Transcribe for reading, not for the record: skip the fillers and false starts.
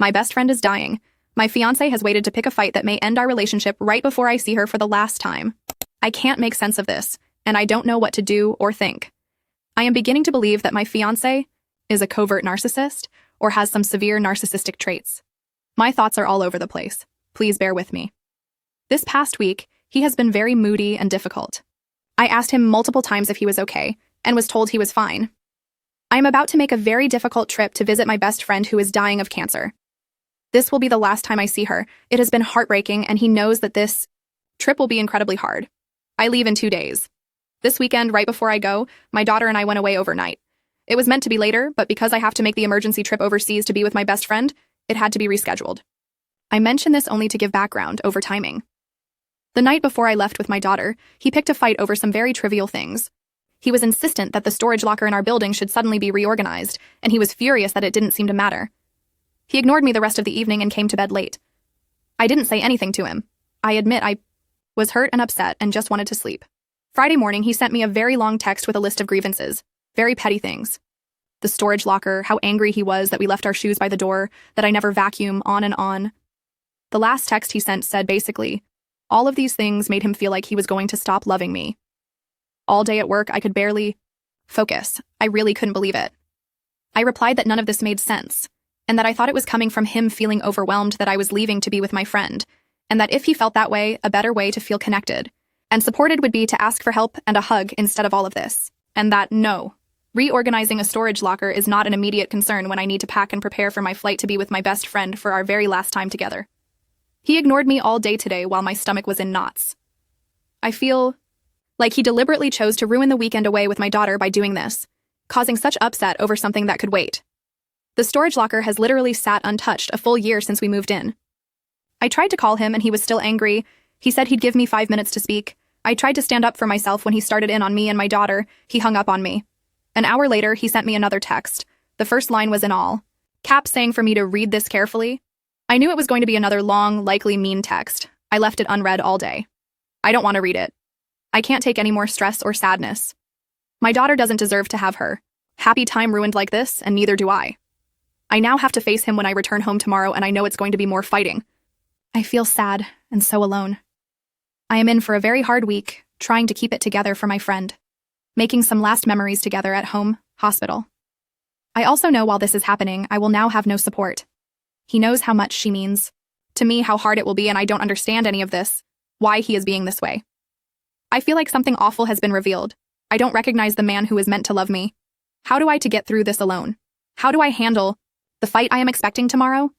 My best friend is dying. My fiancé has waited to pick a fight that may end our relationship right before I see her for the last time. I can't make sense of this, and I don't know what to do or think. I am beginning to believe that my fiancé is a covert narcissist or has some severe narcissistic traits. My thoughts are all over the place. Please bear with me. This past week, he has been very moody and difficult. I asked him multiple times if he was okay, and was told he was fine. I am about to make a very difficult trip to visit my best friend who is dying of cancer. This will be the last time I see her. It has been heartbreaking, and he knows that this trip will be incredibly hard. I leave in 2 days. This weekend, right before I go, my daughter and I went away overnight. It was meant to be later, but because I have to make the emergency trip overseas to be with my best friend, it had to be rescheduled. I mention this only to give background over timing. The night before I left with my daughter, he picked a fight over some very trivial things. He was insistent that the storage locker in our building should suddenly be reorganized, and he was furious that it didn't seem to matter. He ignored me the rest of the evening and came to bed late. I didn't say anything to him. I admit I was hurt and upset and just wanted to sleep. Friday morning, he sent me a very long text with a list of grievances, very petty things. The storage locker, how angry he was that we left our shoes by the door, that I never vacuum, on and on. The last text he sent said basically, all of these things made him feel like he was going to stop loving me. All day at work, I could barely focus. I really couldn't believe it. I replied that none of this made sense, and that I thought it was coming from him feeling overwhelmed that I was leaving to be with my friend, and that if he felt that way, a better way to feel connected and supported would be to ask for help and a hug instead of all of this, and that no, reorganizing a storage locker is not an immediate concern when I need to pack and prepare for my flight to be with my best friend for our very last time together. He ignored me all day today while my stomach was in knots. I feel like he deliberately chose to ruin the weekend away with my daughter by doing this, causing such upset over something that could wait. The storage locker has literally sat untouched a full year since we moved in. I tried to call him and he was still angry. He said he'd give me 5 minutes to speak. I tried to stand up for myself when he started in on me and my daughter. He hung up on me. An hour later, he sent me another text. The first line was in all caps saying for me to read this carefully. I knew it was going to be another long, likely mean text. I left it unread all day. I don't want to read it. I can't take any more stress or sadness. My daughter doesn't deserve to have her happy time ruined like this, and neither do I. I now have to face him when I return home tomorrow, and I know it's going to be more fighting. I feel sad and so alone. I am in for a very hard week, trying to keep it together for my friend, making some last memories together at home, hospital. I also know while this is happening, I will now have no support. He knows how much she means to me, how hard it will be, and I don't understand any of this, why he is being this way. I feel like something awful has been revealed. I don't recognize the man who is meant to love me. How do I to get through this alone? How do I handle the fight I am expecting tomorrow?